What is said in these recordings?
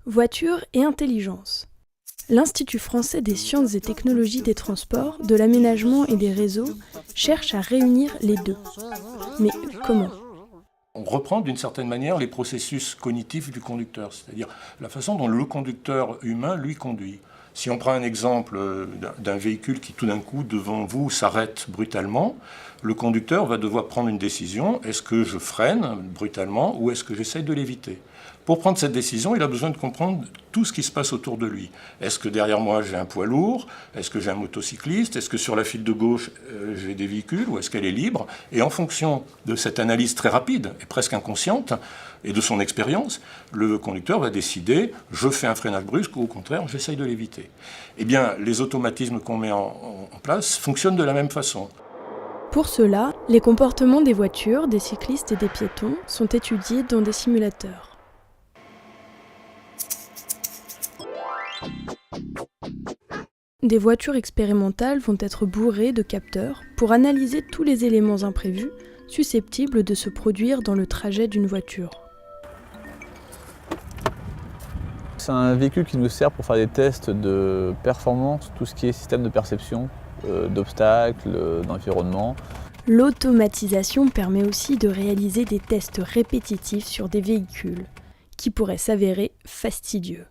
Voiture et intelligence. L'Institut français des sciences et technologies des transports, de l'aménagement et des réseaux cherche à réunir les deux. Mais comment ? On reprend d'une certaine manière les processus cognitifs du conducteur, c'est-à-dire la façon dont le conducteur humain lui conduit. Si on prend un exemple d'un véhicule qui tout d'un coup devant vous s'arrête brutalement, le conducteur va devoir prendre une décision. Est-ce que je freine brutalement ou est-ce que j'essaye de l'éviter ? Pour prendre cette décision, il a besoin de comprendre tout ce qui se passe autour de lui. Est-ce que derrière moi j'ai un poids lourd ? Est-ce que j'ai un motocycliste ? Est-ce que sur la file de gauche j'ai des véhicules ou est-ce qu'elle est libre ? Et en fonction de cette analyse très rapide et presque inconsciente et de son expérience, le conducteur va décider je fais un freinage brusque ou au contraire j'essaye de l'éviter. Eh bien, les automatismes qu'on met en place fonctionnent de la même façon. Pour cela, les comportements des voitures, des cyclistes et des piétons sont étudiés dans des simulateurs. Des voitures expérimentales vont être bourrées de capteurs pour analyser tous les éléments imprévus susceptibles de se produire dans le trajet d'une voiture. C'est un véhicule qui nous sert pour faire des tests de performance, tout ce qui est système de perception, d'obstacles, d'environnement. L'automatisation permet aussi de réaliser des tests répétitifs sur des véhicules qui pourraient s'avérer fastidieux.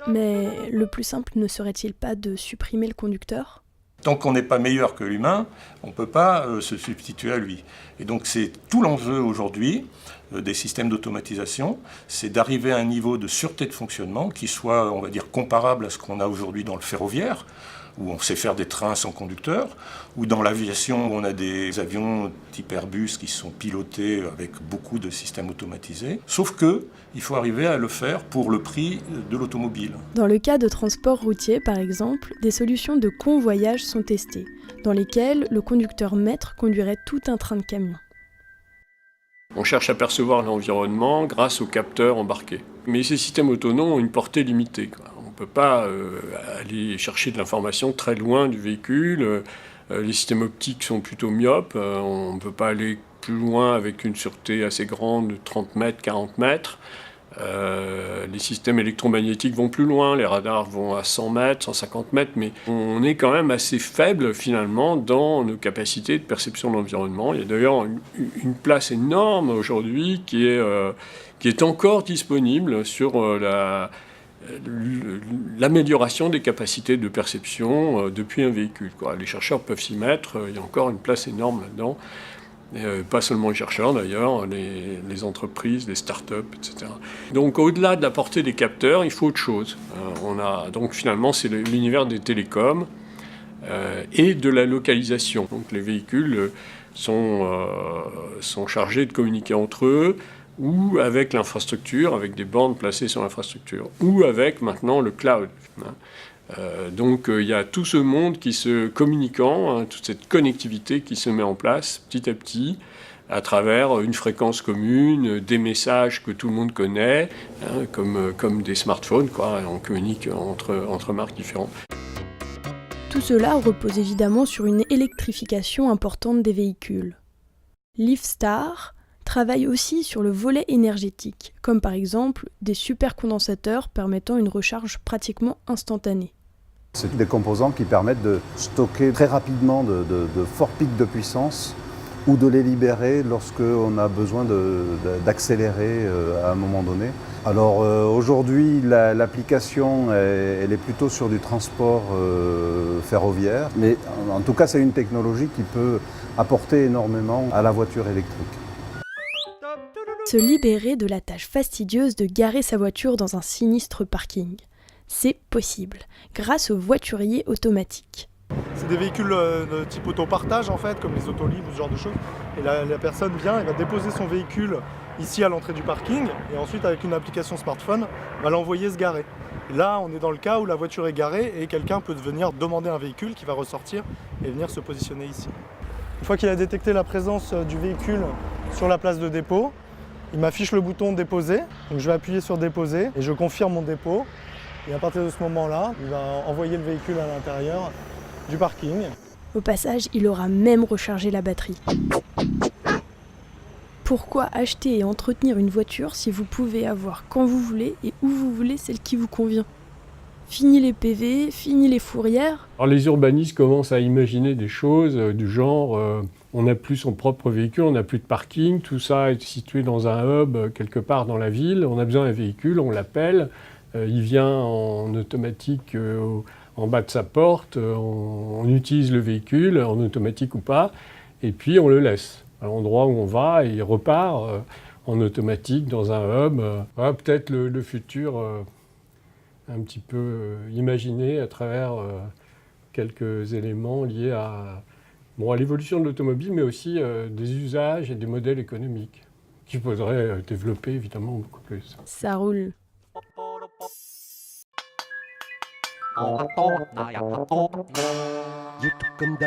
Mais le plus simple ne serait-il pas de supprimer le conducteur ? Tant qu'on n'est pas meilleur que l'humain, on ne peut pas se substituer à lui. Et donc c'est tout l'enjeu aujourd'hui des systèmes d'automatisation, c'est d'arriver à un niveau de sûreté de fonctionnement qui soit, on va dire, comparable à ce qu'on a aujourd'hui dans le ferroviaire, où on sait faire des trains sans conducteur, ou dans l'aviation où on a des avions type Airbus qui sont pilotés avec beaucoup de systèmes automatisés. Sauf qu'il faut arriver à le faire pour le prix de l'automobile. Dans le cas de transport routier, par exemple, des solutions de convoyage sont testées, dans lesquelles le conducteur maître conduirait tout un train de camions. On cherche à percevoir l'environnement grâce aux capteurs embarqués. Mais ces systèmes autonomes ont une portée limitée, quoi. On ne peut pas aller chercher de l'information très loin du véhicule. Les systèmes optiques sont plutôt myopes. On ne peut pas aller plus loin avec une sûreté assez grande de 30 mètres, 40 mètres. Les systèmes électromagnétiques vont plus loin, les radars vont à 100 mètres, 150 mètres, mais on est quand même assez faible finalement dans nos capacités de perception de l'environnement. Il y a d'ailleurs une place énorme aujourd'hui qui est encore disponible sur l'amélioration des capacités de perception depuis un véhicule, quoi. Les chercheurs peuvent s'y mettre, il y a encore une place énorme là-dedans. Pas seulement les chercheurs d'ailleurs, les entreprises, les start-up, etc. Donc au-delà de la portée des capteurs, il faut autre chose. Donc finalement c'est l'univers des télécoms et de la localisation. Donc les véhicules sont chargés de communiquer entre eux, ou avec l'infrastructure, avec des bornes placées sur l'infrastructure, ou avec maintenant le cloud. Donc il y a tout ce monde qui se communiquant, toute cette connectivité qui se met en place petit à petit à travers une fréquence commune, des messages que tout le monde connaît, comme des smartphones, quoi. On communique entre marques différentes. Tout cela repose évidemment sur une électrification importante des véhicules. Leafstar travaille aussi sur le volet énergétique, comme par exemple des supercondensateurs permettant une recharge pratiquement instantanée. C'est des composants qui permettent de stocker très rapidement de forts pics de puissance ou de les libérer lorsqu'on a besoin d'accélérer à un moment donné. Alors aujourd'hui, l'application elle est plutôt sur du transport ferroviaire, mais en tout cas c'est une technologie qui peut apporter énormément à la voiture électrique. Se libérer de la tâche fastidieuse de garer sa voiture dans un sinistre parking. C'est possible, grâce aux voituriers automatiques. C'est des véhicules de type autopartage en fait, comme les Autolib ou ce genre de choses. Et la personne vient, elle va déposer son véhicule ici à l'entrée du parking, et ensuite avec une application smartphone, va l'envoyer se garer. Et là, on est dans le cas où la voiture est garée et quelqu'un peut venir demander un véhicule qui va ressortir et venir se positionner ici. Une fois qu'il a détecté la présence du véhicule sur la place de dépôt, il m'affiche le bouton déposer, donc je vais appuyer sur déposer et je confirme mon dépôt. Et à partir de ce moment-là, il va envoyer le véhicule à l'intérieur du parking. Au passage, il aura même rechargé la batterie. Pourquoi acheter et entretenir une voiture si vous pouvez avoir quand vous voulez et où vous voulez celle qui vous convient ? Fini les PV, fini les fourrières. Alors les urbanistes commencent à imaginer des choses du genre on n'a plus son propre véhicule, on n'a plus de parking, tout ça est situé dans un hub quelque part dans la ville, on a besoin d'un véhicule, on l'appelle, il vient en automatique en bas de sa porte, on utilise le véhicule en automatique ou pas, et puis on le laisse à l'endroit où on va et il repart en automatique dans un hub. Voilà, peut-être le futur un petit peu imaginé à travers quelques éléments liés à l'évolution de l'automobile, mais aussi des usages et des modèles économiques qu'il faudrait développer évidemment beaucoup plus. Ça roule. YouTube